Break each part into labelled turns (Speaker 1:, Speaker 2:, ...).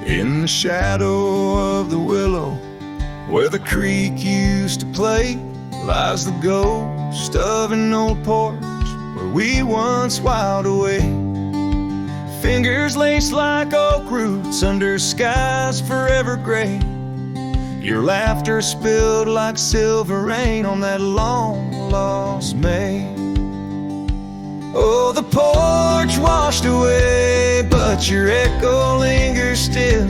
Speaker 1: In the shadow of the willow, where the creek used to play, lies the ghost of an old porch where we once whiled away. Fingers laced like oak roots under skies forever gray. Your laughter spilled like silver rain on that long-lost May. Oh, the porch washed away, but your echo lingers still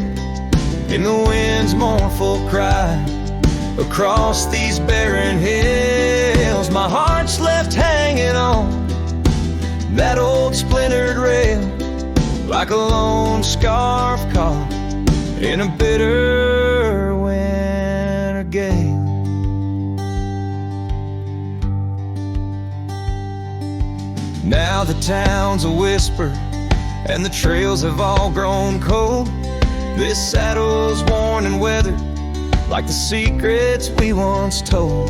Speaker 1: in the wind's mournful cry across these barren hills. My heart's left hanging on that old splintered rail like a lone scarf caught in a bitter winter gale. Now the town's a whisper and the trails have all grown cold. This saddle's worn and weathered like the secrets we once told.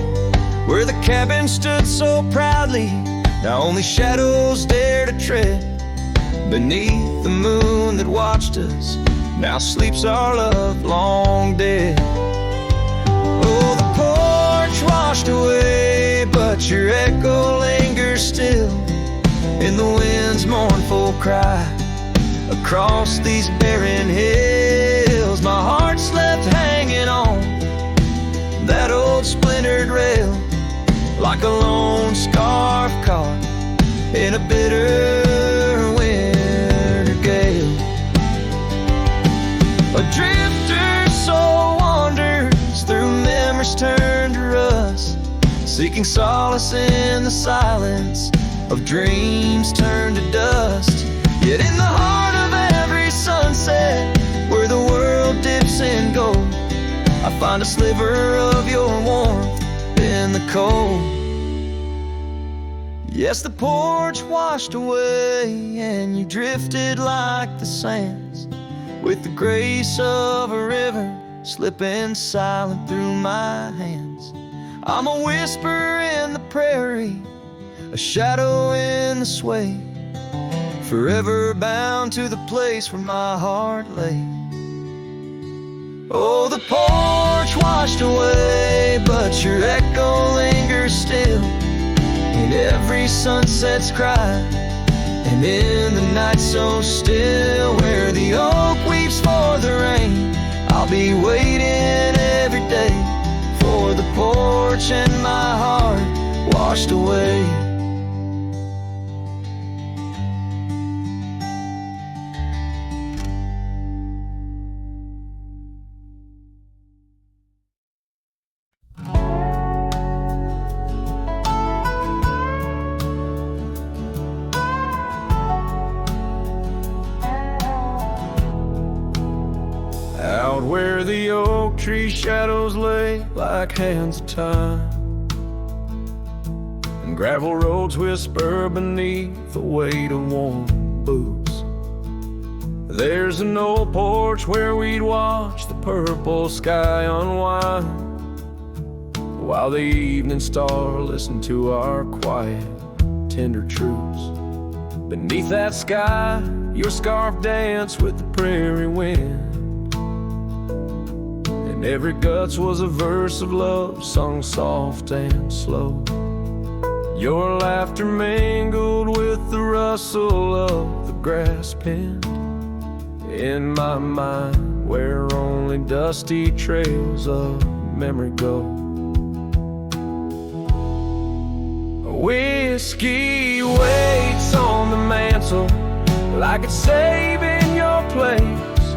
Speaker 1: Where the cabin stood so proudly, now only shadows dare to tread beneath the moon that watched us. Now sleeps our love long dead. Oh, the porch washed away, but your echo lingers still in the wind's mournful cry across these barren hills. My heart's left hanging on that old splintered rail like a lone scarf caught in a bitter winter gale. A drifter soul wanders through memories turned to rust, seeking solace in the silence of dreams turned to dust. Yet in the heart of every sunset, where the world dips in gold, I find a sliver of your warmth in the cold. Yes, the porch washed away and you drifted like the sands, with the grace of a river slipping silent through my hands. I'm a whisper in the prairie, a shadow in the sway, forever bound to the place where my heart lay. Oh, the porch washed away, but your echo lingers still in every sunset's cry, and in the night so still, where the oak weeps for the rain. I'll be waiting every day for the porch and my heart washed away. Out where the oak tree shadows lay like hands of time, and gravel roads whisper beneath the weight of warm boots, there's an old porch where we'd watch the purple sky unwind, while the evening star listened to our quiet, tender truths. Beneath that sky, your scarf danced with the prairie wind, and every guts was a verse of love sung soft and slow. Your laughter mingled with the rustle of the grass pinned in my mind, where only dusty trails of memory go. Whiskey waits on the mantle like it's saving your place,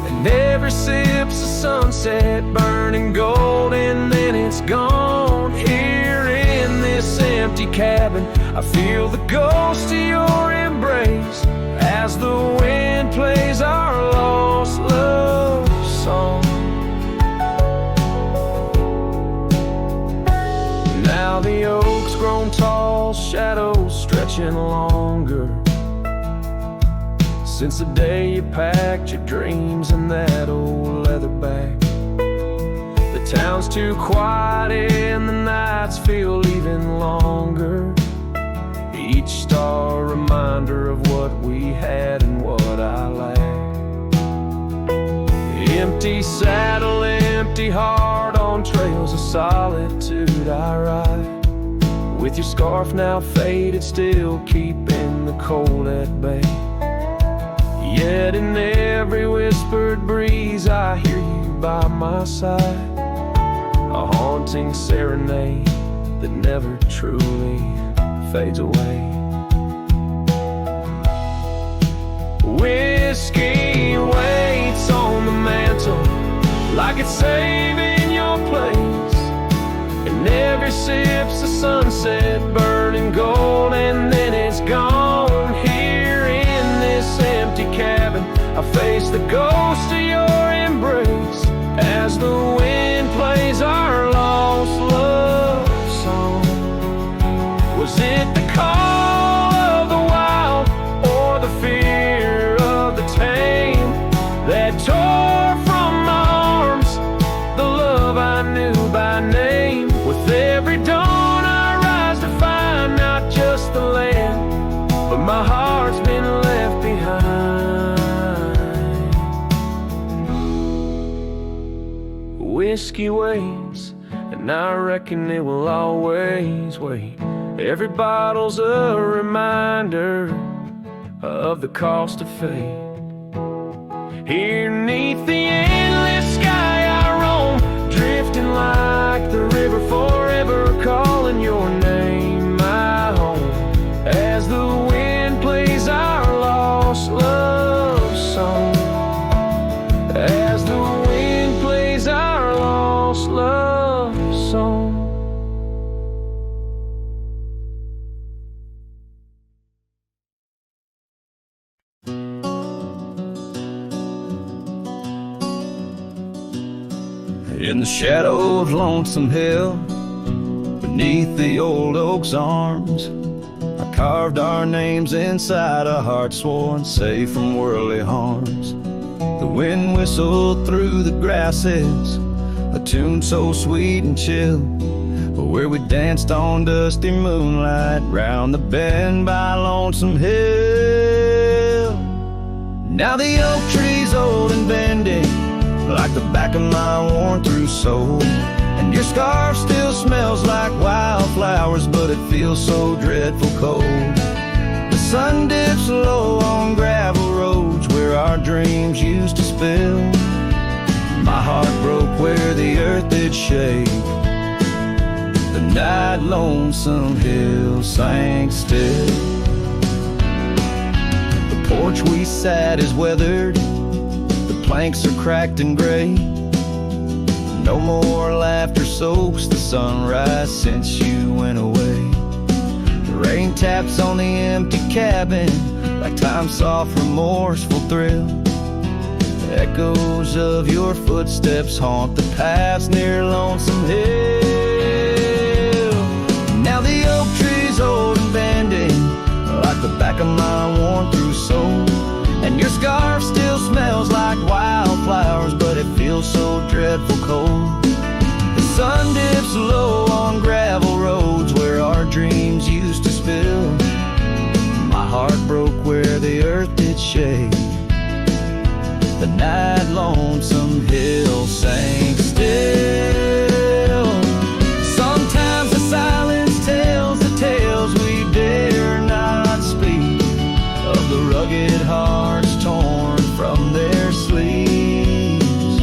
Speaker 1: and every sip's a sunset burning gold, and then it's gone. Here in this empty cabin, I feel the ghost of your embrace as the wind plays our lost love song. Now the oak's grown tall, shadows stretching longer, since the day you packed your dreams in that old leather bag. The town's too quiet and the nights feel even longer, each star a reminder of what we had and what I lacked. empty saddle, empty heart, on trails of solitude I ride. With your scarf now faded, still keeping the cold at bay. Yet in every whispered breeze I hear you by my side, a haunting serenade that never truly fades away. Whiskey waits on the mantle like it's saving your place, and every sip's a sunset burning gold, and then it's gone. Here in this empty cabin I face the ghost of your embrace as the wind plays our lost love song. Was it the call of the wild or the fear of the tame that tore from my arms the love I knew by name? With every dawn I rise to find not just the land, but my heart's been left behind. Whiskey waits, and I reckon it will always wait. Every bottle's a reminder of the cost of fate. Here neath the endless sky I roam, drifting like the river, forever calling your name my home, as the wind plays our lost love song, as the wind plays our lost love song. In the shadow of Lonesome Hill, beneath the old oak's arms, I carved our names inside a heart sworn safe from worldly harms. The wind whistled through the grasses, a tune so sweet and chill, where we danced on dusty moonlight round the bend by Lonesome Hill. Now the oak tree's old and bending like the back of my worn-through soul, and your scarf still smells like wildflowers, but it feels so dreadful cold. The sun dips low on gravel roads where our dreams used to spill. My heart broke where the earth did shake. The night Lonesome Hill sank still. The porch we sat is weathered, planks are cracked and gray. No more laughter soaks the sunrise since you went away. The rain taps on the empty cabin like time's soft remorseful thrill. The echoes of your footsteps haunt the paths near Lonesome Hill. Now the oak tree's old and bending like the back of my worn-through soul, and your scarf still smells like wildflowers, but it feels so dreadful cold. The sun dips low on gravel roads where our dreams used to spill. My heart broke where the earth did shake. The night Lonesome Hill sank still. Sometimes the silence tells the tales we dare not speak, of the rugged hearts torn from their sleeves.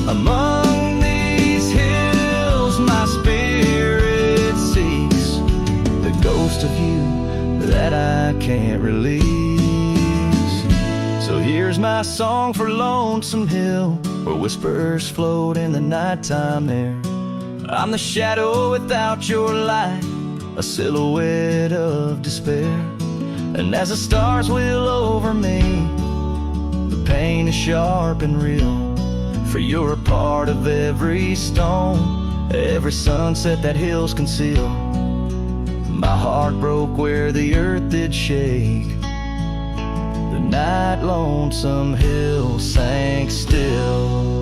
Speaker 1: Among these hills my spirit seeks the ghost of you that I can't release. So here's my song for Lonesome Hill, where whispers float in the nighttime air. I'm the shadow without your light, a silhouette of despair. And as the stars wheel over me, the pain is sharp and real, for you're a part of every stone, every sunset that hills conceal. My heart broke where the earth did shake. The night Lonesome Hill sank still.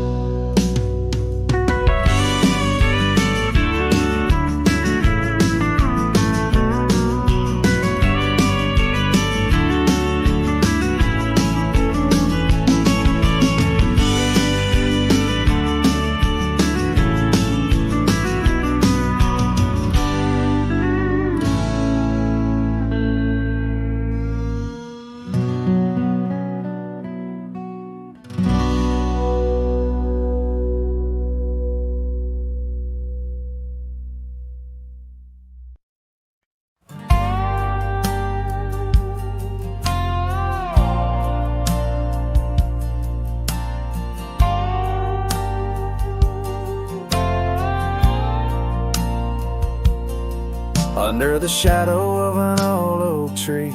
Speaker 2: Under the shadow of an old oak tree,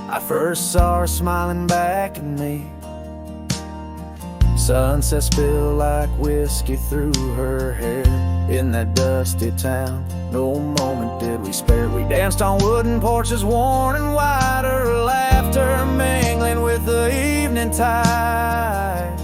Speaker 2: I first saw her smiling back at me. Sunset spilled like whiskey through her hair. In that dusty town, no moment did we spare. We danced on wooden porches worn and white, her laughter mingling with the evening tide.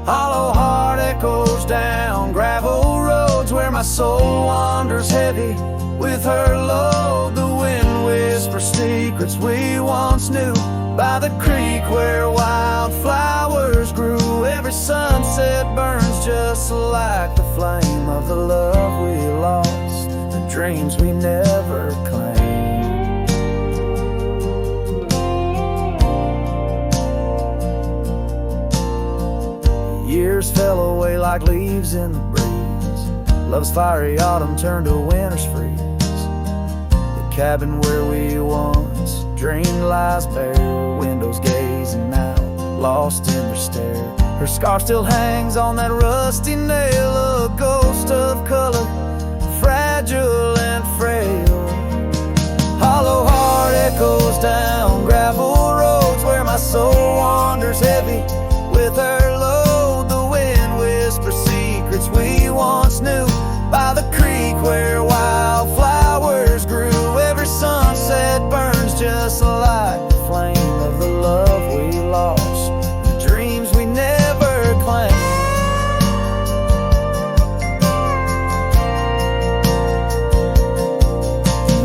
Speaker 2: Hollow heart echoes down gravel roads where my soul wanders heavy with her load. The wind whispers secrets we once knew by the creek where wildflowers grew. Every sunset burns just like the flame of the love we lost, the dreams we never claimed. Years fell away like leaves in the breeze. Love's fiery autumn turned to winter's freeze. The cabin where we once dreamed lies bare, windows gazing out, lost in their stare. Her scarf still hangs on that rusty nail, a ghost of color, fragile and frail. Hollow heart echoes down gravel roads where my soul wanders heavy with her load. The wind whispers secrets we once knew by the creek where wildflowers grew. Every sunset burns just like the flame of the love we lost, the dreams we never claimed.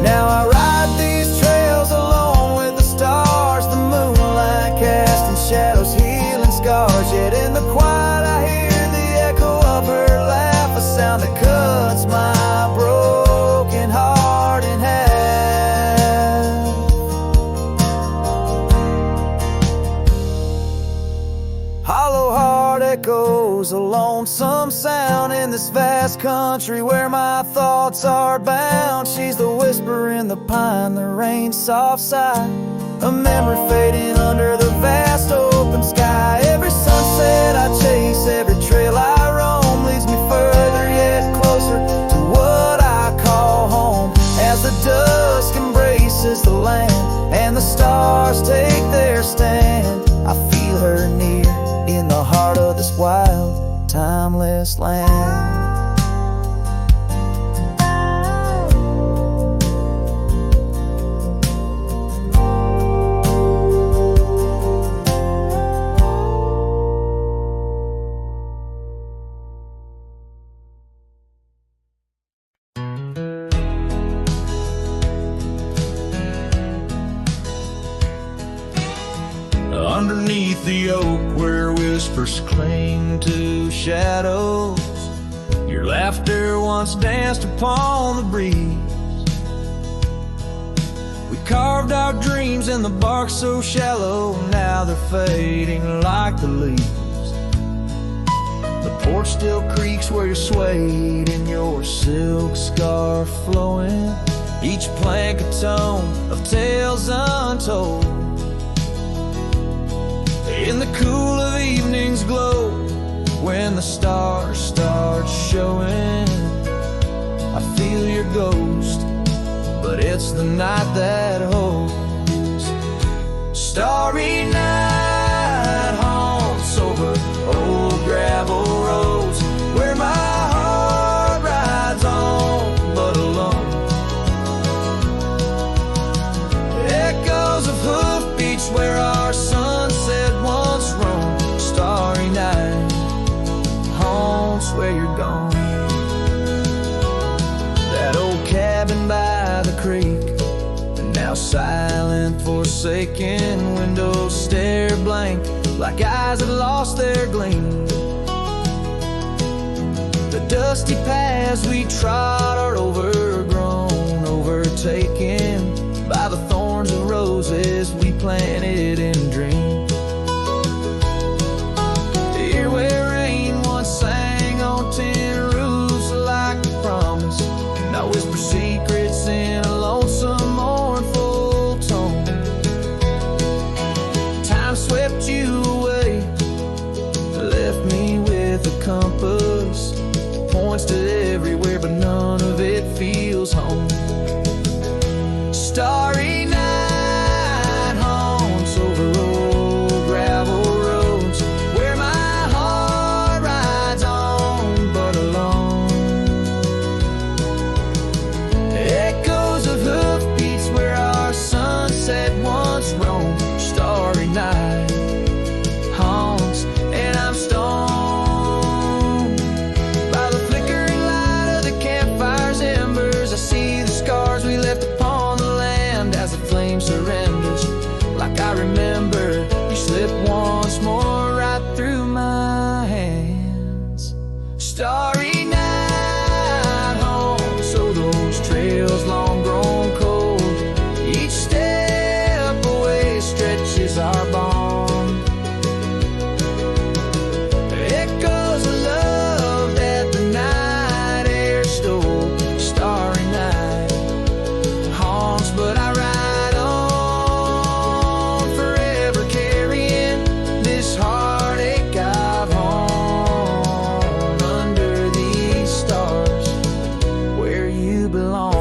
Speaker 2: Now I ride these trails alone with the stars, the moonlight casting shadows, healing scars. Yet in the quiet I hear the echo of her laugh, a sound that cuts my broken heart in half. Hollow heart echoes a lonesome sound in this vast country where my thoughts are bound. She's the whisper in the pine, the rain's soft sigh, a memory fading under the vast open sky. Every sunset I chase, every trail I roam leads me further yet closer to what I call home. As the dusk embraces the land and the stars take their stand, I feel her near in the heart of this wild, timeless land.
Speaker 1: Underneath the oak where whispers cling to shadows, your laughter once danced upon the breeze. We carved our dreams in the bark so shallow, now they're fading like the leaves. The porch still creaks where you're swayed in your silk scarf flowing, each plank a tone of tales untold. In the cool of evening's glow, when the stars start showing, I feel your ghost, but it's the night that holds. Starry night haunts over old gravel roads where my heart rides on but alone. Echoes of hoofbeats where our sunset once roamed. Starry night haunts where you're gone. That old cabin by the creek, now silent, forsaken, windows stare blank like eyes that lost their gleam. The dusty paths we trod are overgrown, overtaken by the thorns of roses we planted in dreams. Here where rain once sang on tin roofs like a promise, now whisper secrets in a lonesome mournful tone. Time swept you away, left me with a compass, points to everywhere but none of it feels home.
Speaker 2: starry night haunts over old gravel roads where my heart rides on but alone. Echoes of hoofbeats where our sunset once roamed. Starry night haunts, and I'm stoned by the flickering light of the campfire's embers. I see the scars we left upon the land as the flame surrenders. Like I remember, you slip once more right through my hands. Starry night home, so those trails long grown cold. Each step away stretches our bond. Echoes of love that the night air stole. Starry night haunts, but I ride on, forever carrying this heartache I've hung under these stars where you belong.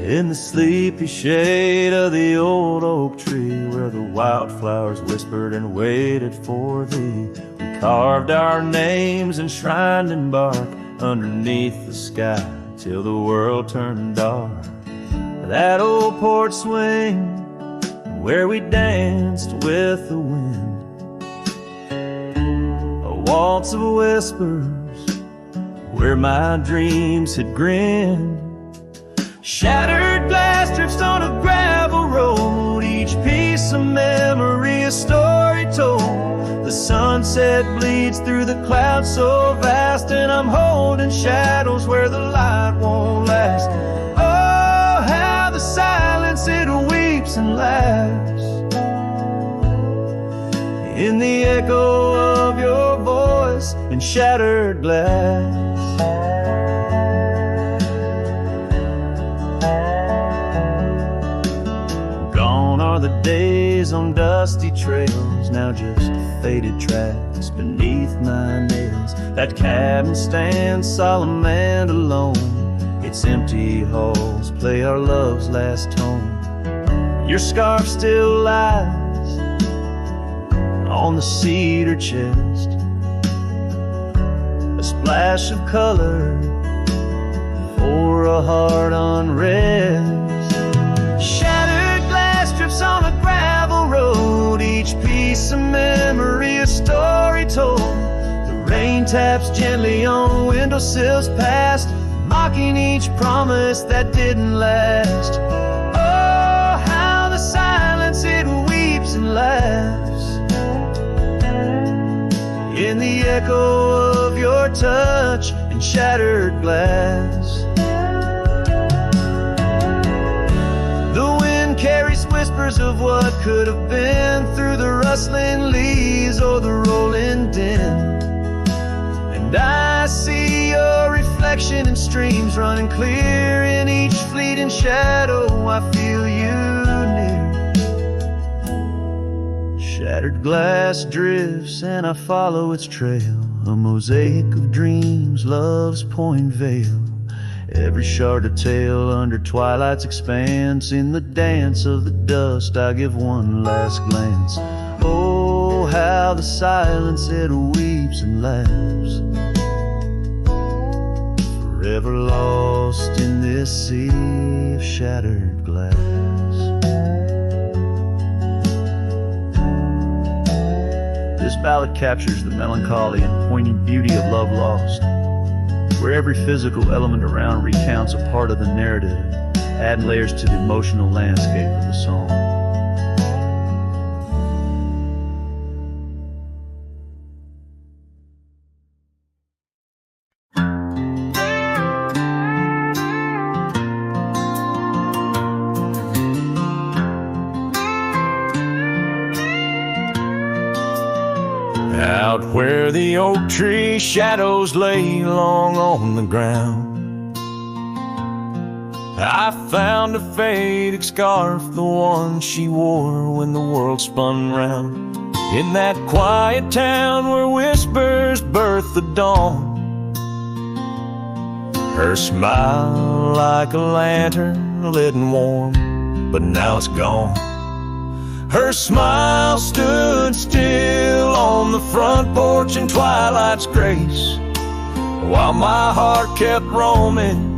Speaker 3: In the sleepy shade of the old oak tree, where the wildflowers whispered and waited for thee, we carved our names enshrined in bark underneath the sky till the world turned dark. That old porch swing where we danced with the wind, a waltz of whispers where my dreams had grinned. Shattered glass drifts on a gravel road, each piece of memory a story told. The sunset bleeds through the clouds so vast, and I'm holding shadows where the light won't last. Oh, how the silence it weeps and laughs in the echo of your voice and shattered glass. The days on dusty trails, now just faded tracks beneath my nails. That cabin stands solemn and alone, its empty halls play our love's last tone. Your scarf still lies on the cedar chest, a splash of color for a heart unrest. On a gravel road, each piece of memory a story told. The rain taps gently on windowsills past, mocking each promise that didn't last. Oh, how the silence it weeps and laughs in the echo of your touch and shattered glass. Carries whispers of what could have been through the rustling leaves or the rolling din. And I see your reflection in streams running clear in each fleeting shadow. I feel you near. Shattered glass drifts and I follow its trail, a mosaic of dreams, love's point veil. Every shard of tale under twilight's expanse. In the dance of the dust I give one last glance. Oh, how the silence it weeps and laughs, forever lost in this sea of shattered glass. This ballad captures the melancholy and poignant beauty of love lost, where every physical element around recounts a part of the narrative, adding layers to the emotional landscape of the song. Out where the oak tree shadows lay long on the ground, I found a faded scarf, the one she wore when the world spun round. In that quiet town where whispers birth the dawn, her smile like a lantern lit and warm, but now it's gone. Her smile stood still on the front porch in twilight's grace, while my heart kept roaming,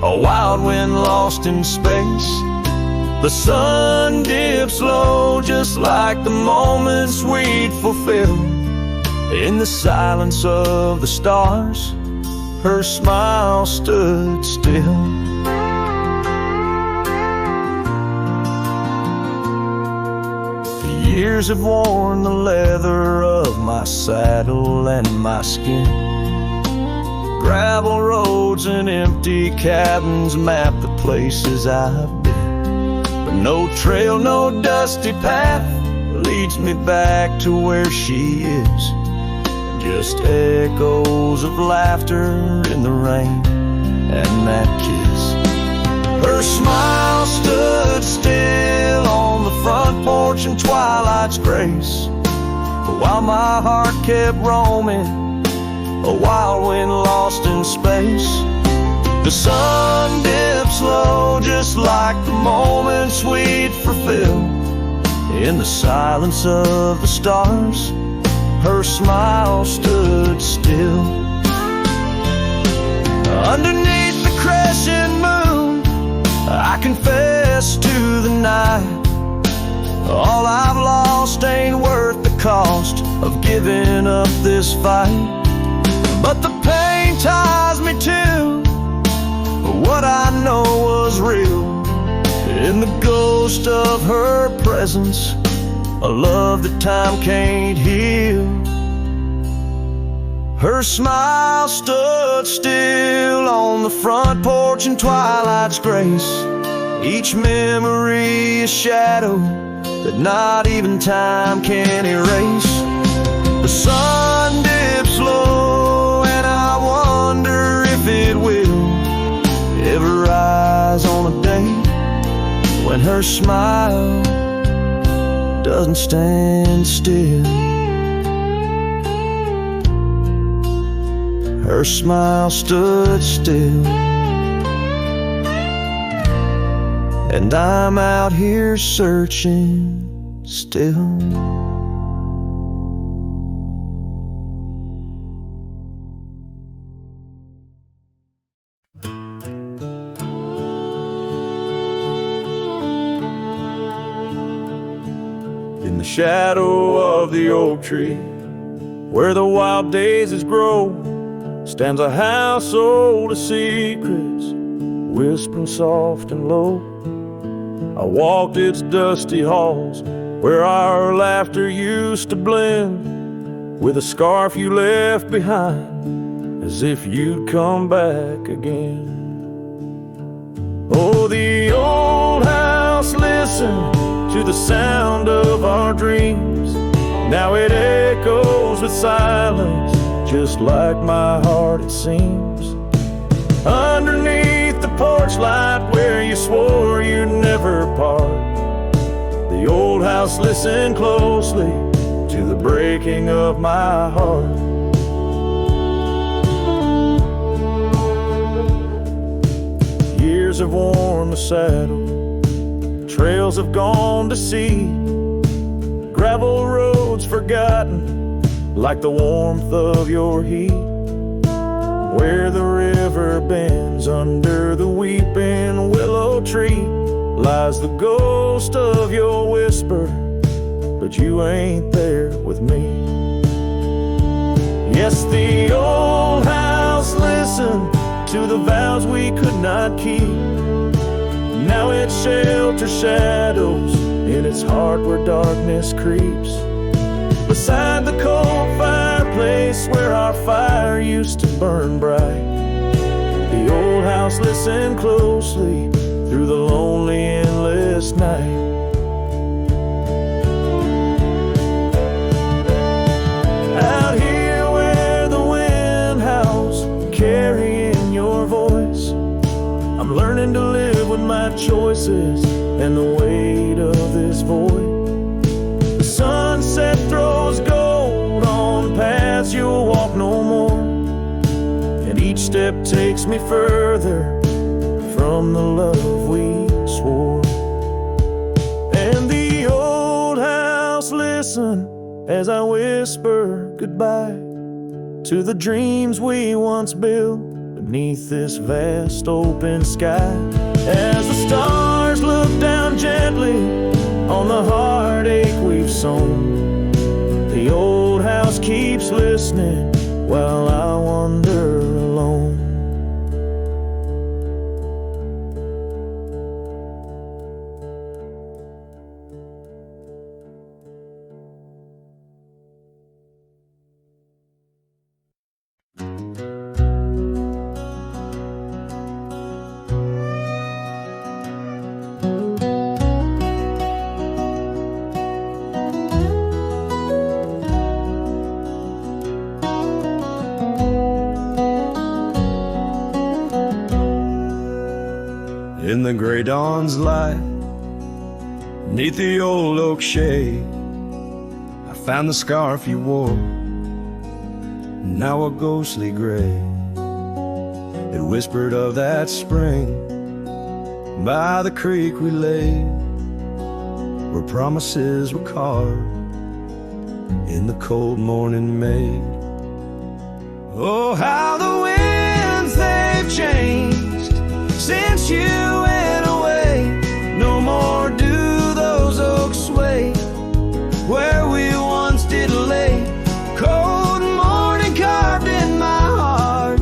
Speaker 3: a wild wind lost in space. The sun dips low just like the moments we'd fulfill. In the silence of the stars, her smile stood still. The years have worn the leather of my saddle and my skin. Gravel roads and empty cabins map the places I've been, but no trail, no dusty path leads me back to where she is. Just echoes of laughter in the rain and that kiss. Her smile stood still on the front porch in twilight's grace, while my heart kept roaming, a wild wind lost in space. The sun dips low just like the moments we'd fulfill. In the silence of the stars, her smile stood still. Underneath the crescent moon, I confess to the night, all I've lost ain't worth the cost of giving up this fight. But the pain ties me to what I know was real, in the ghost of her presence, a love that time can't heal. Her smile stood still on the front porch in twilight's grace, each memory a shadow that not even time can erase. The sun dips low and I wonder if it will ever rise on a day when her smile doesn't stand still. Her smile stood still, and I'm out here searching still. In the shadow of the oak tree, where the wild daisies grow, stands a house old of secrets, whispering soft and low. I walked its dusty halls, where our laughter used to blend with a scarf you left behind, as if you'd come back again. Oh, the old house listened to the sound of our dreams. Now it echoes with silence, just like my heart it seems. Underneath the porch light where you swore you'd never part, the old house listened closely to the breaking of my heart. Years have worn the saddle, trails have gone to seed, gravel roads forgotten like the warmth of your heat. Where the river bends under the weeping willow tree lies the ghost of your whisper, but you ain't there with me. Yes, the old house listened to the vows we could not keep. Now it shelters shadows in its heart where darkness creeps. Beside the cold fireplace where our fire used to burn bright, the old house listened closely through the lonely endless night. choices and the weight of this void. The sunset throws gold on paths you'll walk no more, and each step takes me further from the love we swore. And the old house listen as I whisper goodbye to the dreams we once built beneath this vast open sky. As the stars look down gently on the heartache we've sown, the old house keeps listening while I wander alone.
Speaker 1: In the gray dawn's light, neath the old oak shade, I found the scarf you wore, now a ghostly gray. It whispered of that spring by the creek we lay, where promises were carved in the cold morning made. Oh, how the winds they've changed since you went away. No more do those oaks sway where we once did lay. Cold morning carved in my heart,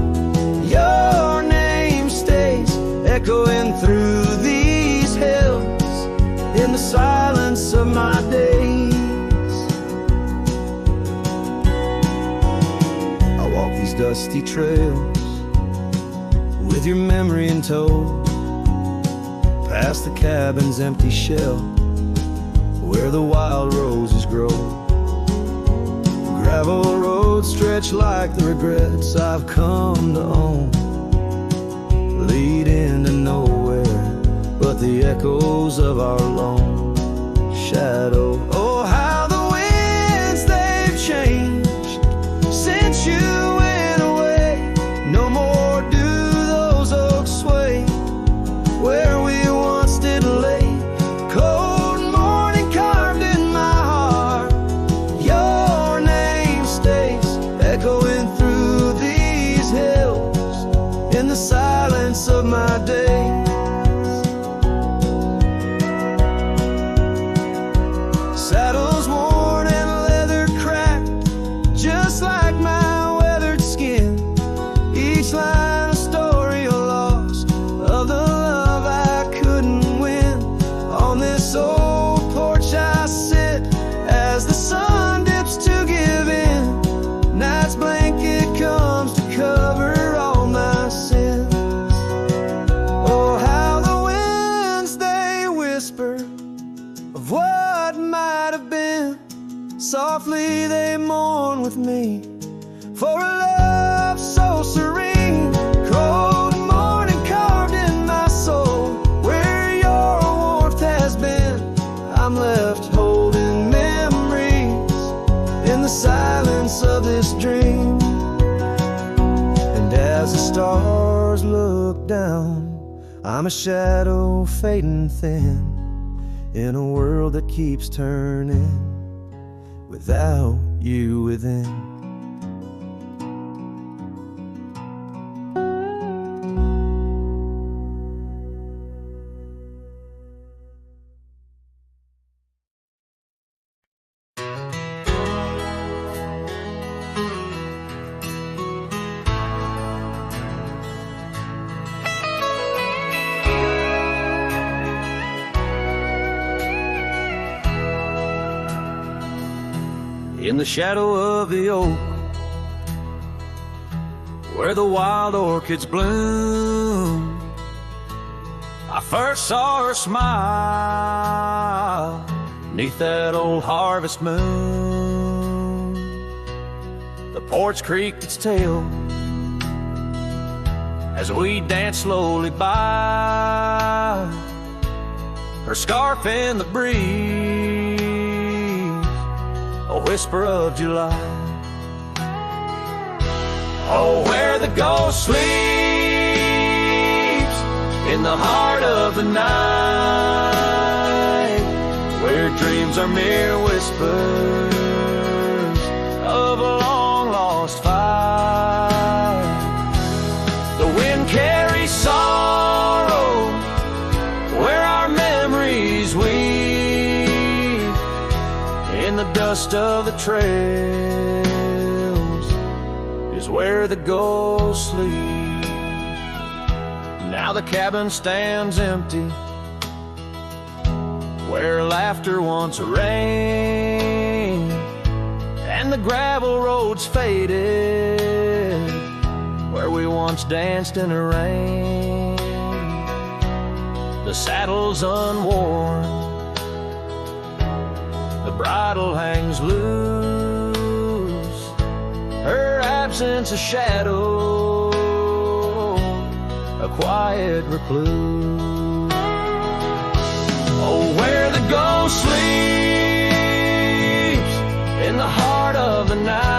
Speaker 1: your name stays echoing through these hills in the silence of my days. I walk these dusty trails with your memory in tow, past the cabin's empty shell where the wild roses grow. Gravel roads stretch like the regrets I've come to own, lead into nowhere but the echoes of our lone shadow. Oh, how the winds they've changed since you went away. No more do those oaks sway where we once did lay. Cold morning carved in my heart, your name stays echoing through these hills in the silence of my days. Saddles worn and leather cracked, just like my weathered skin. Each line a story of loss, of the love I couldn't win. On this old porch I sit as the sun dips to give in. Night's blanket comes to cover all my sins. Oh, how the winds they whisper of what might have been. Softly they mourn with me for a love so serene. Cold morning carved in my soul where your warmth has been. I'm left holding memories in the silence of this dream. And as the stars look down, I'm a shadow fading thin in a world that keeps turning without you within. In the shadow of the oak, where the wild orchids bloom, I first saw her smile 'neath that old harvest moon. The porch creaked its tail as we danced slowly by,
Speaker 3: her scarf in the breeze, a whisper of July. Oh, where the ghost sleeps in the heart of the night, where dreams are mere whispers of a long lost fire. The wind carries sorrow where our memories weave, in the dust of the trails is where the ghost sleeps. Now the cabin stands empty, where laughter once reigned, and the gravel roads faded, where we once danced in the rain. The saddle's unworn, the bridle hangs loose, her absence a shadow, a quiet recluse. Oh, where the ghost sleeps in the heart of the night,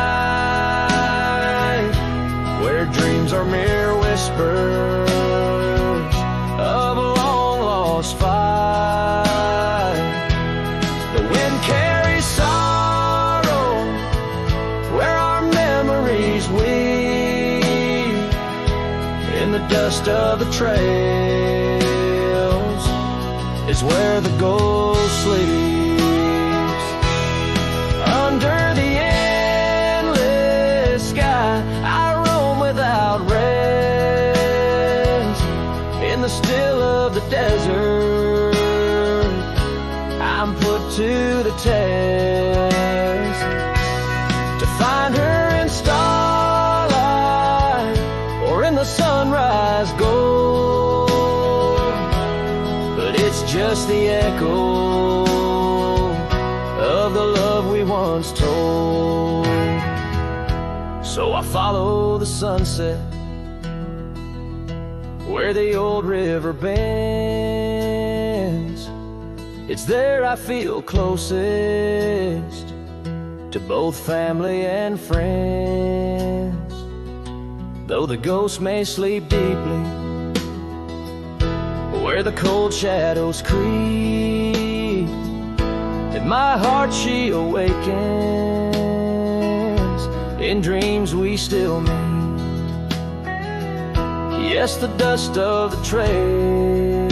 Speaker 3: where dreams are mere whispers of a long lost fight. The wind carries sorrow where our memories weave, in the dust of the trails is where the ghost sleeps. Under the endless sky I roam without rest, in the still of the desert I'm put to the test, to find her in starlight or in the sunrise gold. But it's just the echo of the love we once told. So I follow the sunset where the old river bends. It's there I feel closest to both family and friends. Though the ghost may sleep deeply where the cold shadows creep, in my heart she awakens, in dreams we still meet. Yes, the dust of the trails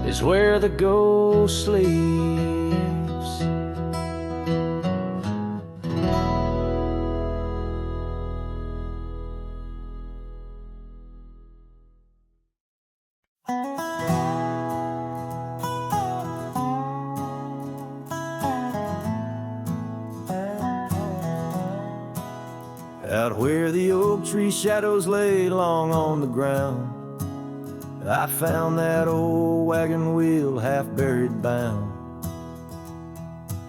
Speaker 3: is where the ghost sleeps.
Speaker 2: Out where the oak tree shadows lay long on the ground, I found that old wagon wheel half buried bound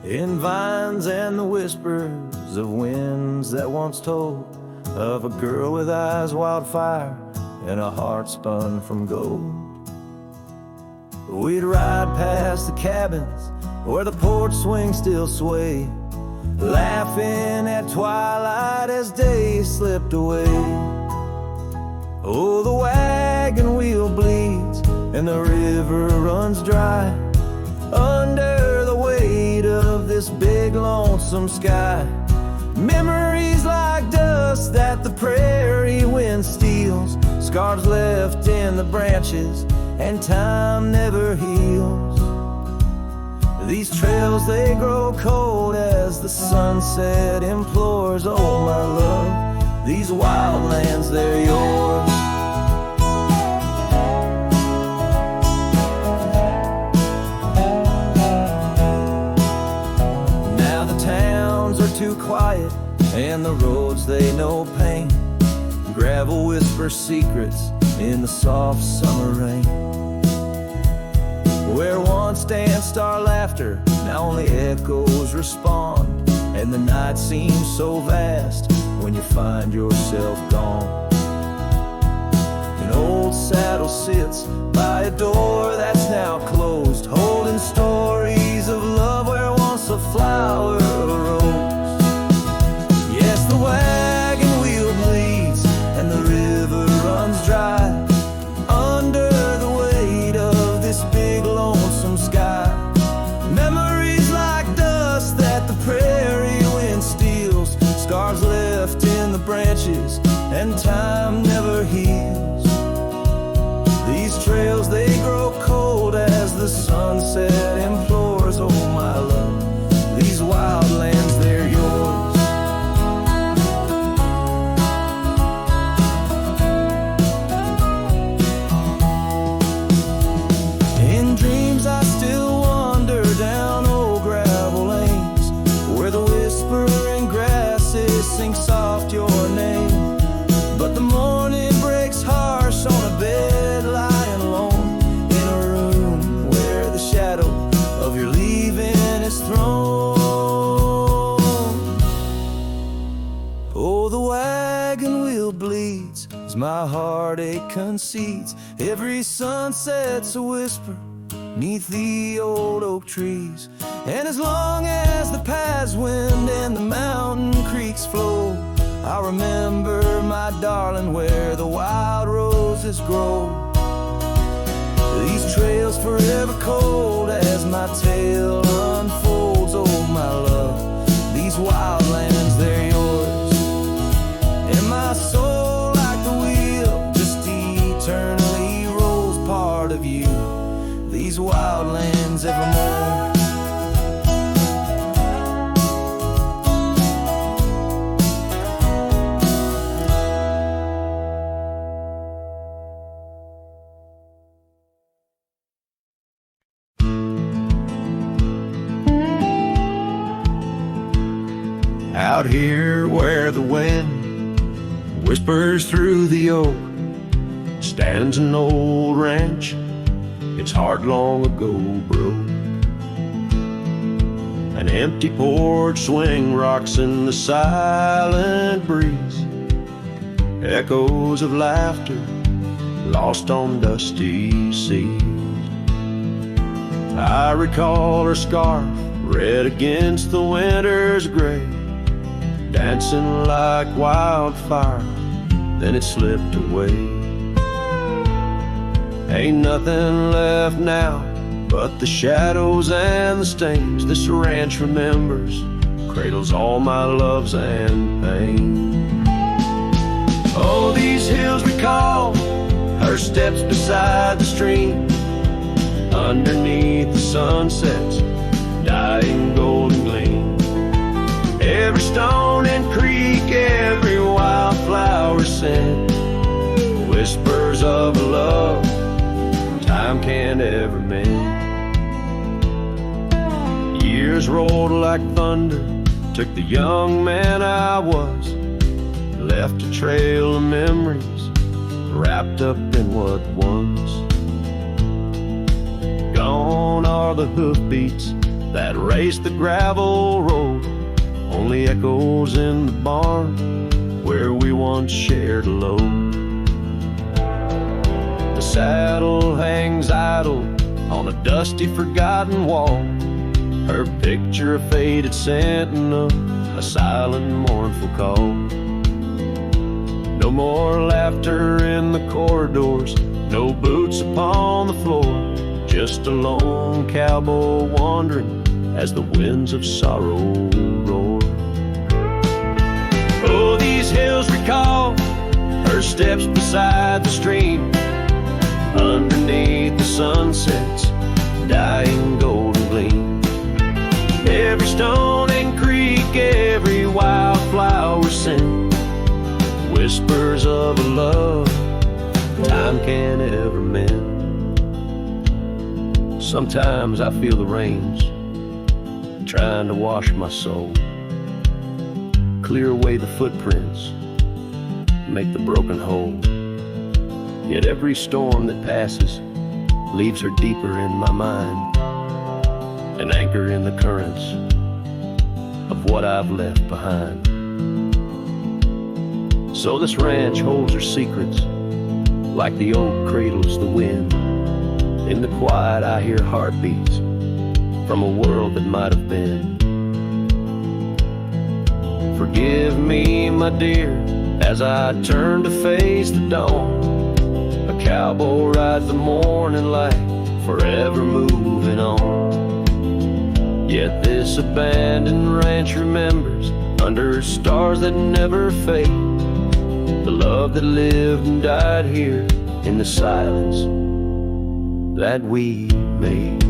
Speaker 2: in vines and the whispers of winds that once told of a girl with eyes wildfire and a heart spun from gold. We'd ride past the cabins where the porch swings still sway, laughing at twilight as days slipped away. Oh, the wagon wheel bleeds and the river runs dry under the weight of this big lonesome sky. Memories like dust that the prairie wind steals, scars left in the branches and time never heals. These trails, they grow cold as the sunset implores. Oh, my love, these wild lands, they're yours. Now the towns are too quiet and the roads, they know pain. Gravel whispers secrets in the soft summer rain. Where once danced our laughter, now only echoes respond, and the night seems so vast when you find yourself gone. An old saddle sits by a door that's now closed, holding stories of love where once a flower arose. Yes, the wagon wheel bleeds and the river runs dry under the weight of this big lonesome sky. Memories like dust that the prairie wind steals, scars left in the branches and time never heals. These trails, they grow cold as the sunset implores. Oh my love, these wild lands, they're yours. In dreams I still wander down old gravel lanes, where the whispering grasses sing soft your name. But the morning breaks harsh on a bed lying alone, in a room where the shadow of your leaving is thrown. Oh, the wagon wheel bleeds as my heartache concedes. Every sunset's a whisper neath the old oak trees. And as long as the paths wind and the mountain creeks flow, I remember, my darling, where the wild roses grow. These trails forever cold as my tale unfolds. Oh my love, these wild lands, they're yours. And my soul, like the wheel, just eternally rolls, part of you, these wild lands evermore.
Speaker 3: Out here where the wind whispers through the oak, stands an old ranch, its heart long ago broke. An empty porch swing rocks in the silent breeze, echoes of laughter lost on dusty seas. I recall her scarf red against the winter's gray, dancing like wildfire, then it slipped away. Ain't nothing left now but the shadows and the stains. This ranch remembers, cradles all my loves and pain. Oh, these hills recall her steps beside the stream, underneath the sunset's dying golden gleam. Every stone and creek, every wildflower scent, whispers of a love time can't ever mend. Years rolled like thunder, took the young man I was, left a trail of memories wrapped up in what was. Gone are the hoofbeats that raced the gravel road, only echoes in the barn where we once shared a load. The saddle hangs idle on a dusty, forgotten wall, her picture a faded sentinel, a silent, mournful call. No more laughter in the corridors, no boots upon the floor, just a lone cowboy wandering as the winds of sorrow roar. Oh, these hills recall her steps beside the stream, underneath the sunset's dying golden gleam. Every stone and creek, every wildflower scent, whispers of a love time can't ever mend. Sometimes I feel the rains trying to wash my soul, clear away the footprints, make the broken whole. Yet every storm that passes leaves her deeper in my mind, an anchor in the currents of what I've left behind. So this ranch holds her secrets, like the oak cradles the wind. In the quiet I hear heartbeats from a world that might have been. Forgive me, my dear, as I turn to face the dawn. A cowboy rides the morning light, forever moving on. Yet this abandoned ranch remembers, under stars that never fade, the love that lived and died here in the silence that we made.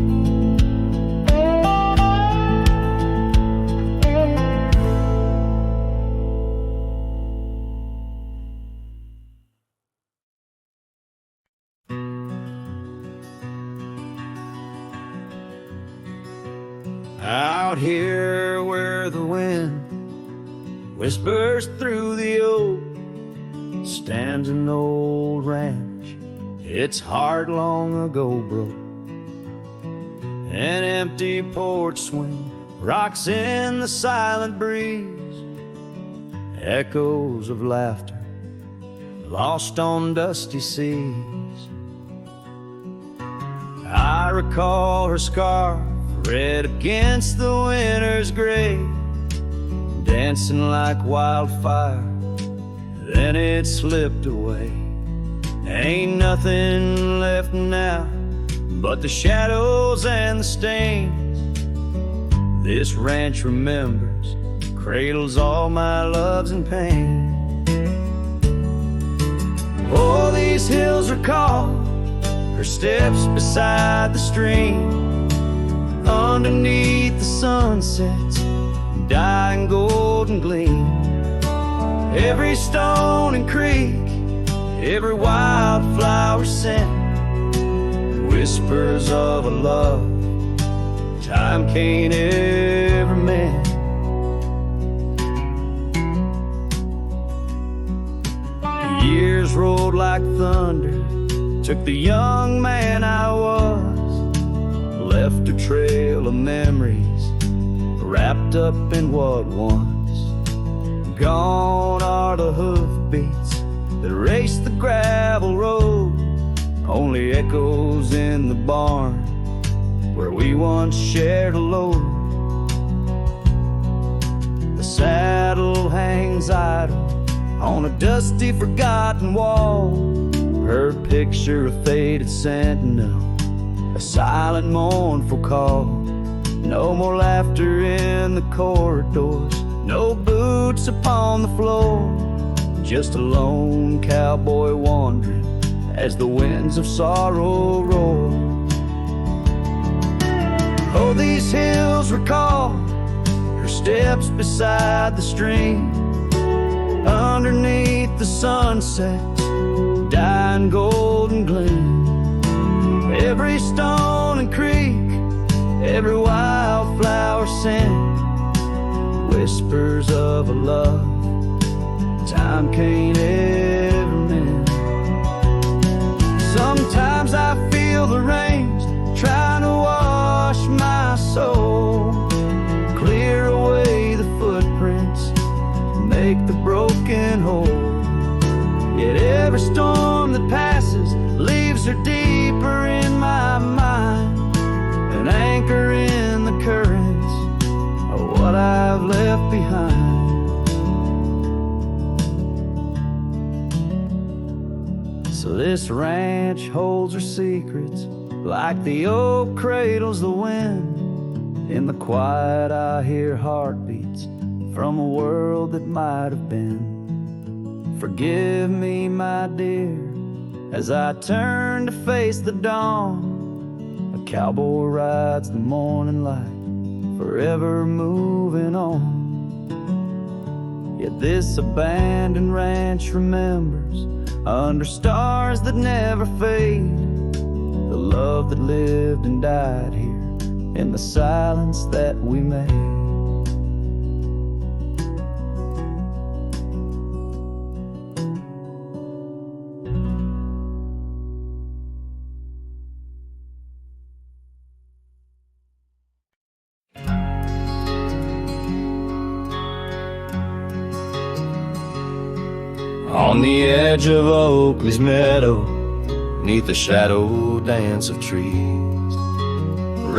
Speaker 2: Out here where the wind whispers through the oak, stands an old ranch, its heart long ago broke. An empty porch swing rocks in the silent breeze, echoes of laughter lost on dusty seas. I recall her scarf red against the winter's gray, dancing like wildfire, then it slipped away. Ain't nothing left now but the shadows and the stains. This ranch remembers, cradles all my loves and pains. Oh, these hills recall her steps beside the stream, underneath the sunset's dying golden gleam. Every stone and creek, every wildflower scent, whispers of a love time can't ever mend. The years rolled like thunder, took the young man I was, left a trail of memories wrapped up in what once. Gone are the hoofbeats that raced the gravel road, only echoes in the barn where we once shared a load. The saddle hangs idle on a dusty forgotten wall, her picture a faded sentinel, a silent mournful call. No more laughter in the corridors, no boots upon the floor, just a lone cowboy wandering as the winds of sorrow roar. Oh, these hills recall her steps beside the stream, underneath the sunset's dying golden gleam. Every stone and creek, every wildflower scent, whispers of a love time can't ever mend. Sometimes I feel the rains trying to wash my soul, clear away the footprints, make the broken whole. Yet every storm that passes leaves her deeper in my mind, an anchor in the currents of what I've left behind. So this ranch holds her secrets like the oak cradles the wind. In the quiet I hear heartbeats from a world that might have been. Forgive me, my dear, as I turn to face the dawn. A cowboy rides the morning light, forever moving on. Yet this abandoned ranch remembers, under stars that never fade, the love that lived and died here in the silence that we made. On the edge of Oakley's meadow,
Speaker 3: 'neath the shadow dance of trees.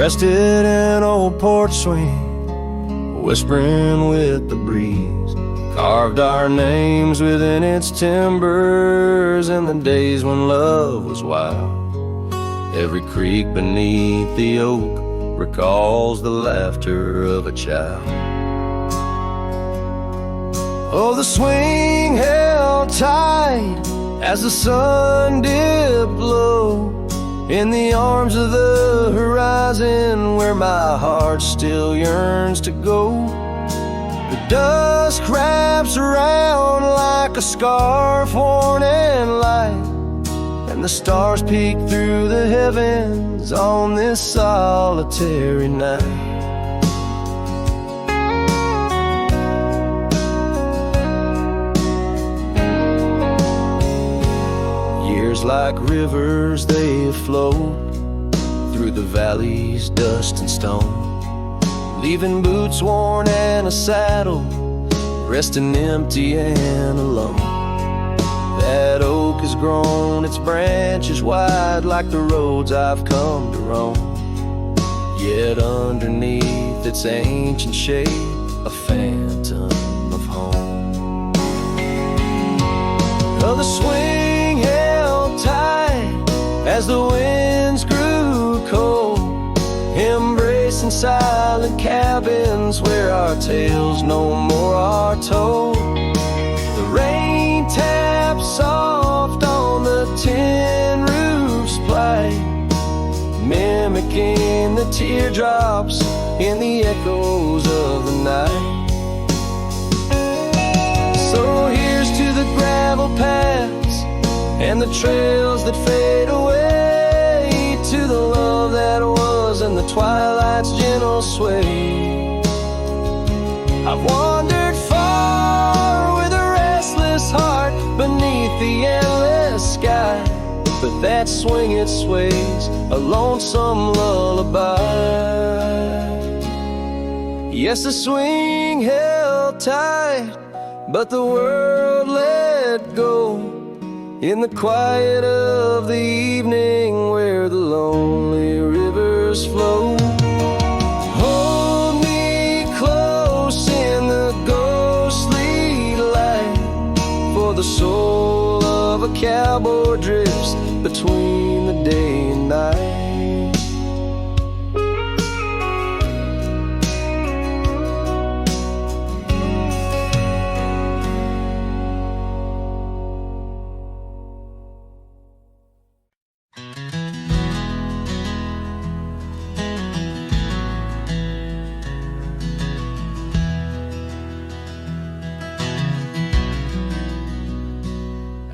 Speaker 3: Rested in old porch swing, whispering with the breeze. Carved our names within its timbers in the days when love was wild. Every creak beneath the oak recalls the laughter of a child. Oh, the swing held tight as the sun dipped low in the arms of the horizon where my heart still yearns to go. The dusk wraps around like a scarf worn in light, and the stars peek through the heavens on this solitary night. Years like rivers, they flow through the valleys, dust and stone, leaving boots worn and a saddle, resting empty and alone. That oak has grown its branches wide like the roads I've come to roam. Yet underneath its ancient shade, a phantom of home. Oh, the swing held tight as the winds grew cold, embracing silent cabins where our tales no more are told. The rain taps soft on the tin roof's plight, mimicking the teardrops in the echoes of the night. So here's to the gravel paths and the trails that fade away, to the love that was and the twilight's gentle sway. I've wandered far with a restless heart beneath the endless sky, but that swing it sways, a lonesome lullaby. Yes, the swing held tight, but the world let go in the quiet of the evening where the lonely rivers flow. Hold me close in the ghostly light, for the soul of a cowboy drifts between the day and night.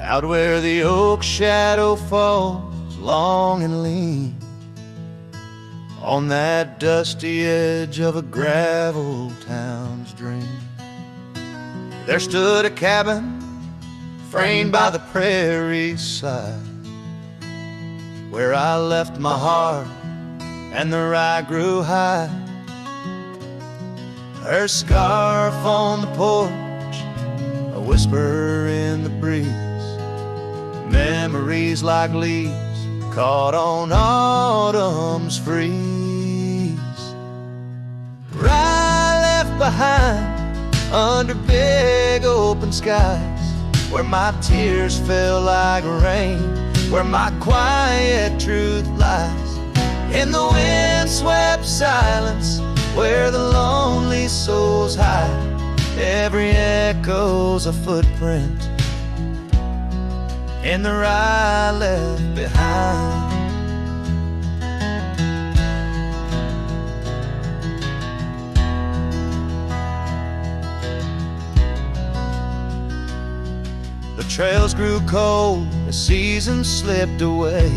Speaker 3: Out where the oak shadow falls long and lean, on that dusty edge of a gravel town's dream, there stood a cabin framed by the prairie's side, where I left my heart and the rye grew high. Her scarf on the porch, a whisper in the breeze, memories like leaves caught on autumn's freeze. Rye left behind under big open skies, where my tears fell like rain, where my quiet truth lies, in the windswept silence where the lonely souls hide. Every echo's a footprint in the rye left behind. The trails grew cold, the seasons slipped away.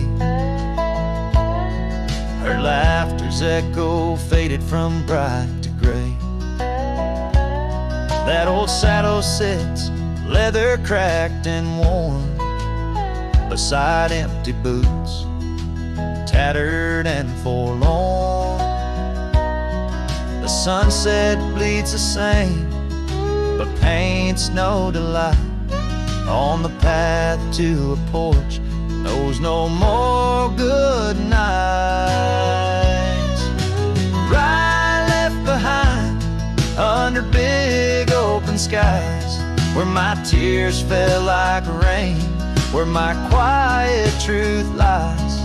Speaker 3: Her laughter's echo faded from bright to gray. That old saddle sits, leather cracked and worn, beside empty boots, tattered and forlorn. The sunset bleeds the same, but paints no delight on the path to a porch
Speaker 1: knows no more good nights. Right left behind under big open skies, where my tears fell like rain, where my quiet truth lies.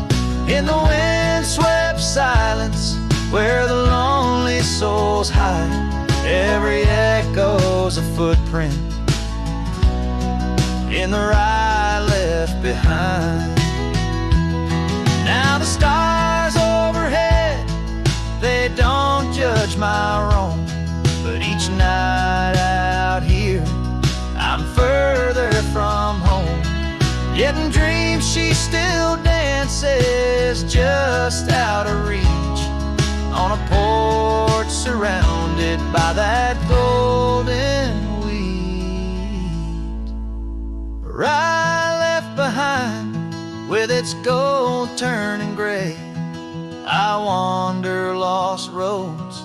Speaker 1: In the wind-swept silence, where the lonely souls hide, every echo's a footprint in the ride left behind. Now the stars overhead, they don't judge my wrong, but each night out here I'm further from home. Yet in dreams she still dances just out of reach, on a porch surrounded by that golden wheat. Right left behind with its gold turning gray, I wander lost roads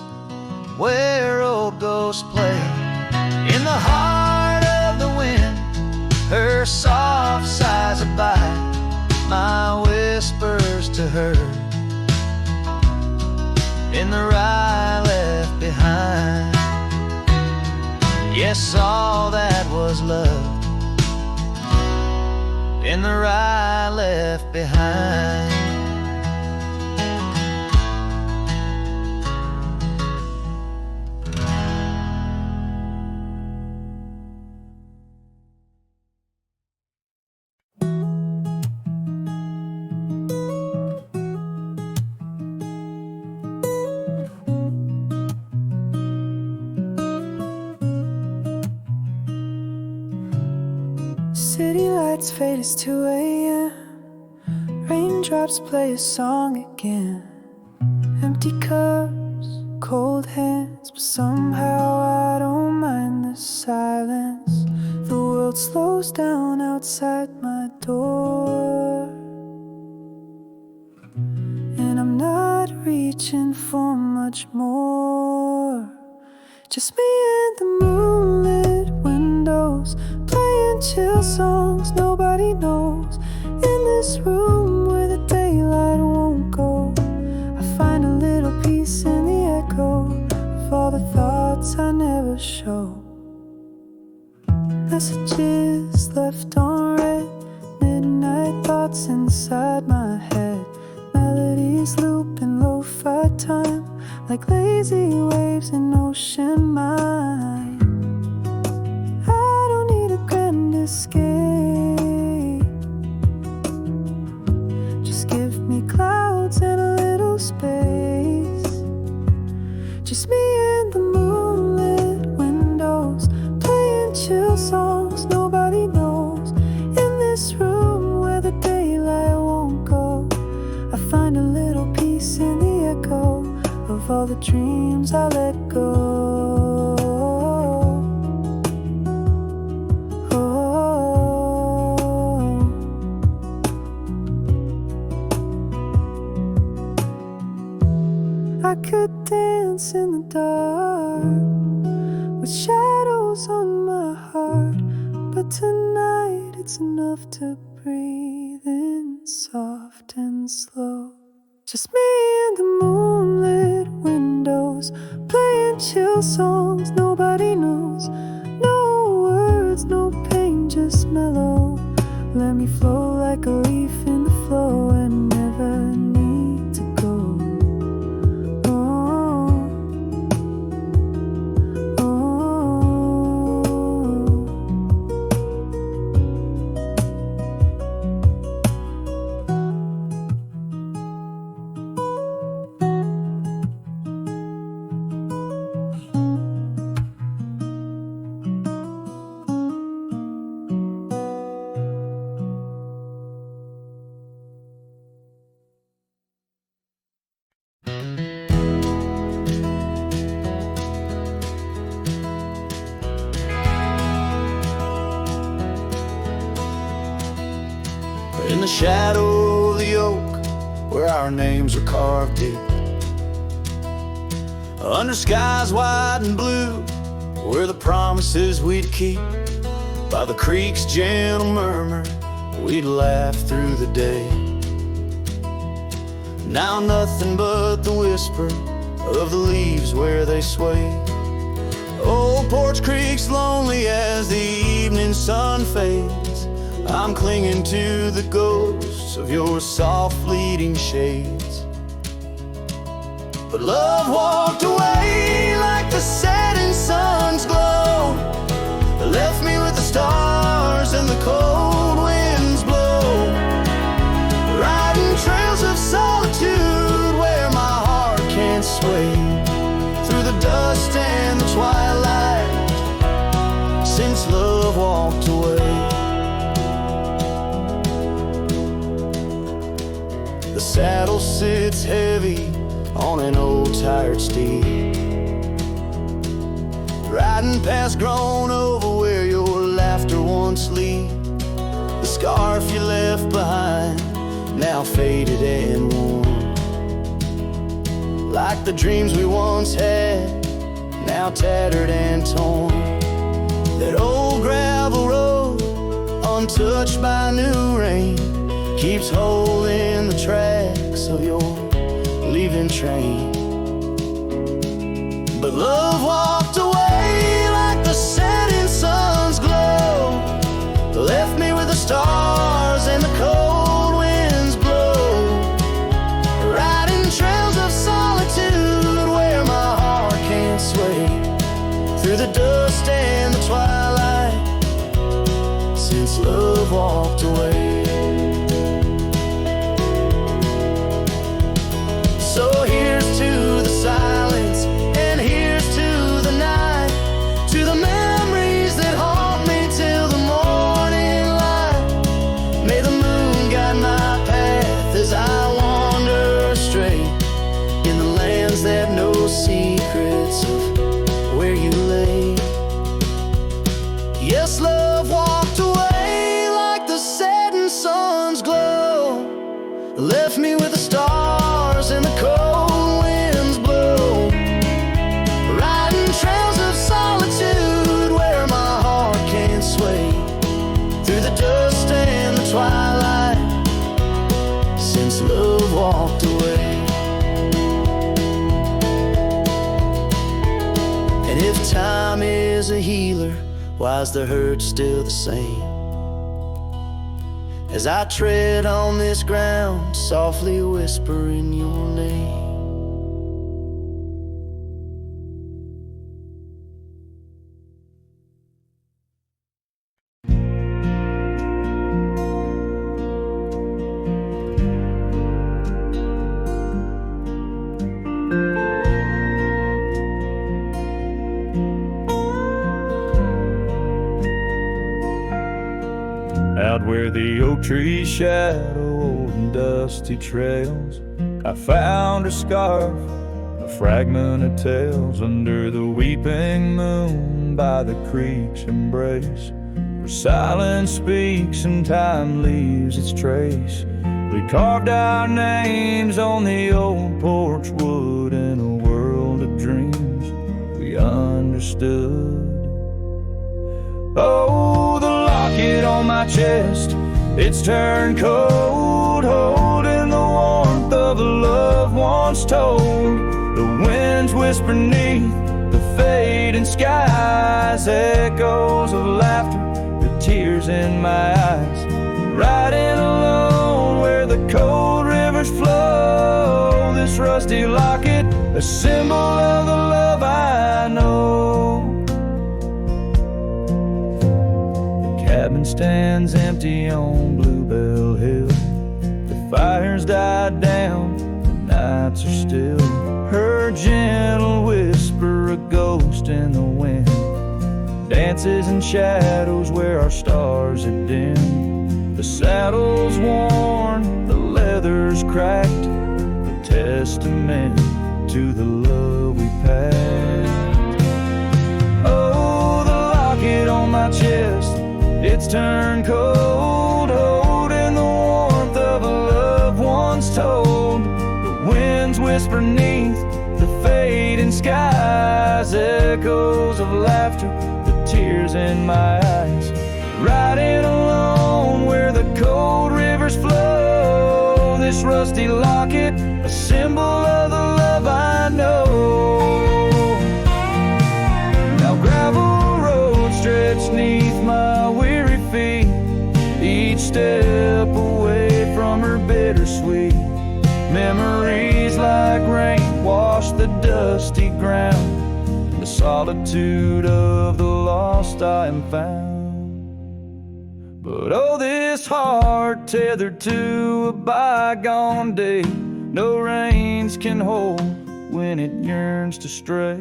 Speaker 1: where old ghosts play. In the heart of the wind, her soft sighs abide, my whispers to her in the ride left behind. Yes, all that was love in the ride left behind.
Speaker 2: City lights fade, it's 2 a.m. Raindrops play a song again. Empty cups, cold hands, but somehow I don't mind the silence. The world slows down outside my door, and I'm not reaching for much more. Just me and the moonlit windows, playing chill songs nobody knows. In this room where the daylight won't go, I find a little peace in the echo of all the thoughts I never show. Messages left on red, midnight thoughts inside my head. Melodies loop in lo-fi time, like lazy waves in ocean mind. I don't need a grand escape, just give me clouds and a little space. Just me and the moonlit windows, playing chill songs nobody knows. In this room where the daylight won't go, I find a little peace in the echo of all the dreams I let go. I could dance in the dark with shadows on my heart, but tonight it's enough to breathe in soft and slow. Just me and the moonlit windows, playing chill songs nobody knows. No words, no pain, just mellow. Let me flow like a leaf in the flow and never need to go.
Speaker 1: In the shadow of the oak, where our names were carved deep, under skies wide and blue, were the promises we'd keep. By the creek's gentle murmur,
Speaker 2: we'd laugh through the day. Now nothing but the whisper of the leaves where they sway. Old Porch Creek's lonely as the evening sun fades. I'm clinging to the ghosts of your soft fleeting shades. But love walked away like the setting sun's glow, left me with the stars and the cold winds blow, riding trails of solitude where my heart can't sway, through the dust and the twilight, since love walked away. The saddle sits heavy on an old tired steed, riding past grown over where your laughter once lead. The scarf you left behind, now faded and worn, like the dreams we once had, now tattered and torn. That old gravel road, untouched by new rain, keeps holding the tracks of your leaving train. But love walked away like the setting sun's glow, left me with the stars and the cold winds blow, riding trails of solitude where my heart can't sway, through the dust and the twilight, since love walked away. So here's to the silence, and here's to the night, to the memories that haunt me till the morning light. May the moon guide my path as I wander astray, in the lands that know secrets of where you lay. Yes, love walked away like the setting sun's glow, left me with the stars and the cold winds blow, riding trails of solitude where my heart can't sway, through the dust and the twilight, since love walked away. And if time is a healer, why's the hurt still the same? As I tread on this ground, softly whispering your name.
Speaker 3: Out where the oak trees shadow old and dusty trails, I found a scarf, a fragment of tales, under the weeping moon by the creek's embrace, where silence speaks and time leaves its trace. We carved our names on the old porch wood, in a world of dreams we understood. Oh, the locket on my chest, it's turned cold, holding the warmth of a love once told. The winds whisper neath the fading skies, echoes of laughter, the tears in my eyes. Riding alone where the cold rivers flow, this rusty locket, a symbol of the love I know. Cabin stands empty on Bluebell Hill. The fire's died down, the nights are still. Her gentle whisper, a ghost in the wind, dances in shadows where our stars are dim. The saddle's worn, the leather's cracked, a testament to the love we packed. Oh, the locket on my chest, it's turned cold, holding the warmth of a love once told. The winds whisper neath the fading skies, echoes of laughter, the tears in my eyes. Riding alone where the cold
Speaker 2: rivers flow, this rusty locket, a symbol of the love I know. Now gravel roads stretch neath my weary feet, each step away from her bittersweet. Memories like rain wash the dusty ground, in the solitude of the lost I am found. But oh, this heart tethered to a bygone day, no reins can hold when it yearns to stray.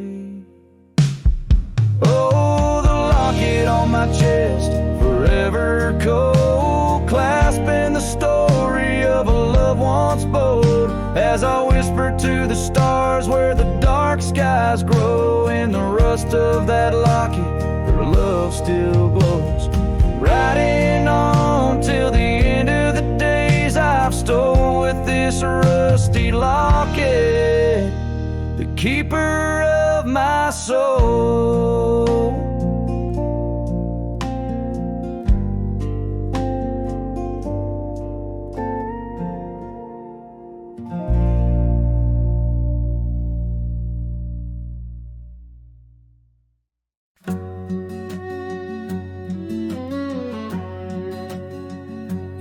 Speaker 2: Oh, the locket on my chest, forever cold, clasping the story of a love once bold. As I whisper to the stars where the dark skies grow, in the rust of that locket, her love still glows. Riding on till the end of the days I've stole with this rusty locket, the keeper of my soul.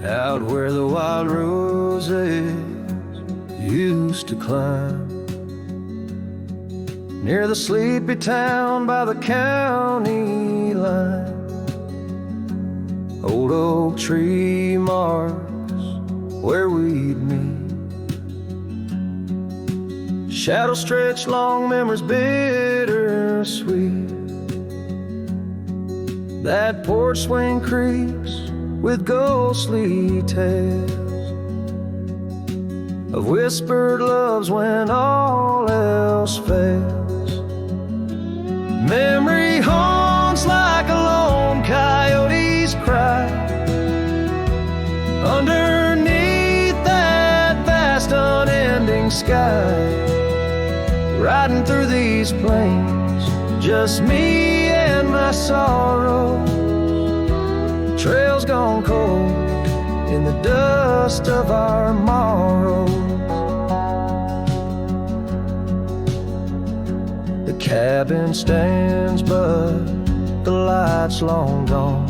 Speaker 2: Out where the wild roses used to climb, near the sleepy town by the county line, old oak tree marks where we'd meet. Shadows stretch long, memories bittersweet. That porch swing creaks with ghostly tales of whispered loves when all else fails. Memory haunts like a lone coyote's cry underneath that vast unending sky. Riding through these plains, just me and my sorrow. Trails gone cold in the dust of our morrows. The cabin stands but the light's long gone,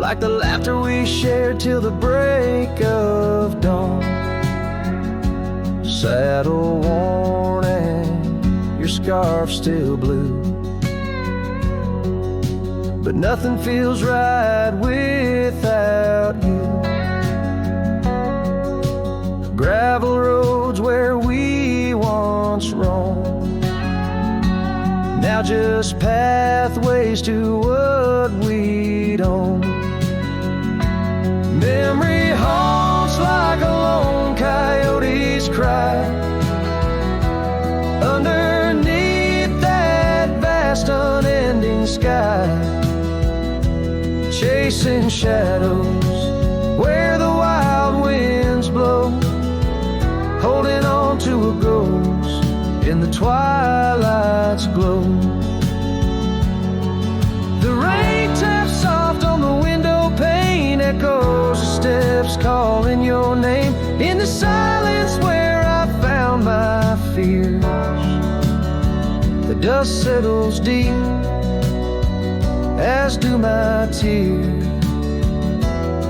Speaker 2: like the laughter we shared till the break of dawn. Saddle worn and your scarf still blue, but nothing feels right without you. Gravel roads where we once roamed, now just pathways to what we'd own. Memory haunts like a lone coyote's cry underneath that vast unending sky. Chasing shadows where the wild winds blow, holding on to a ghost in the twilight's glow. The rain taps soft on the window pane, echoes of steps calling your name. In the silence where I found my fears, the dust settles deep, as do my tears.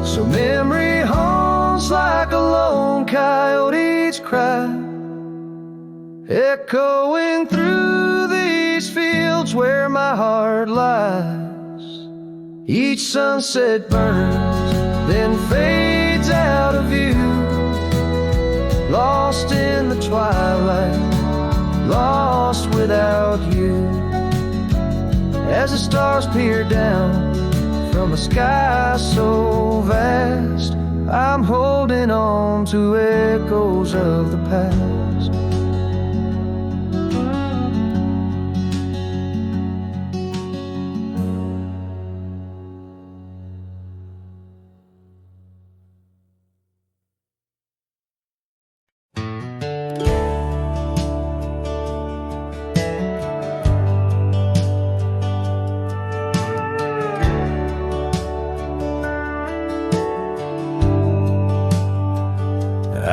Speaker 2: So memory haunts like a lone coyote's cry, echoing through these fields where my heart lies. Each sunset burns, then fades out of view, lost in the twilight, lost without you. As the stars peer down from a sky so vast, I'm holding on to echoes of the past.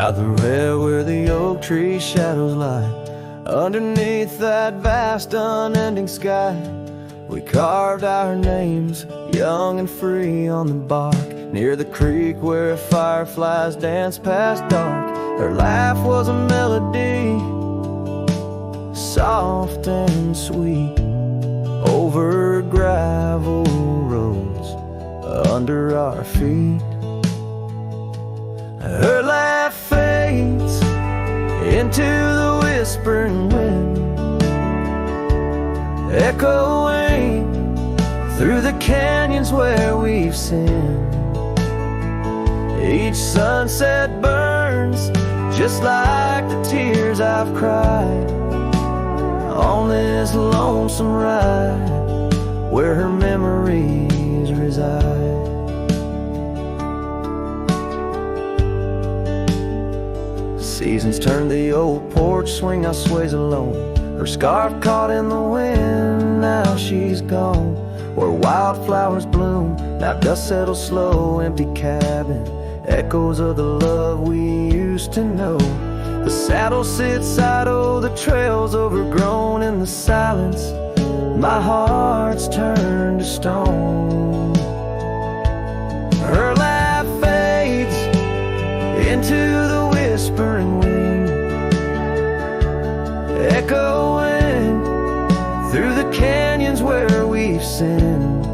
Speaker 2: Out the rail where the oak tree shadows lie, underneath that vast unending sky, we carved our names, young and free, on the bark, near the creek where fireflies danced past dark. Her laugh was a melody, soft and sweet, over gravel roads under our feet. Her laugh fades into the whispering wind, echoing through the canyons where we've sinned. Each sunset burns just like the tears I've cried on this lonesome ride where her memories reside. Seasons turn the old porch swing, I sways alone. Her scarf caught in the wind, now she's gone. Where wildflowers bloom, now dust settles slow. Empty cabin, echoes of the love we used to know. The saddle sits idle, the trail's overgrown. In the silence, my heart's turned to stone. Her laugh fades into the whispering wind, echoing through the canyons where we've sinned.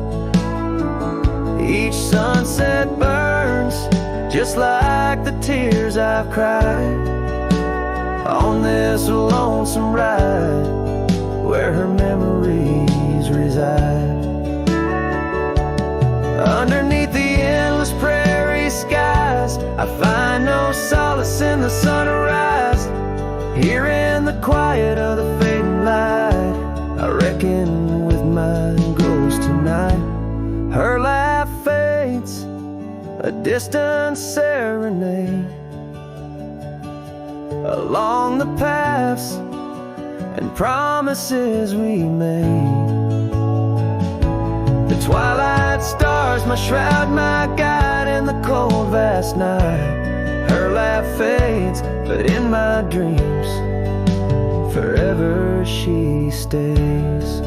Speaker 2: Each sunset burns just like the tears I've cried on this lonesome ride where her memories reside. Underneath the endless prairie skies, I find no solace in the sunrise. Here in the quiet of the fading light, I reckon with my ghost tonight. Her laugh fades, a distant serenade along the paths and promises we made. The twilight stars, my shroud, my guide in the cold vast night. Her laugh fades, but in my dreams forever she stays.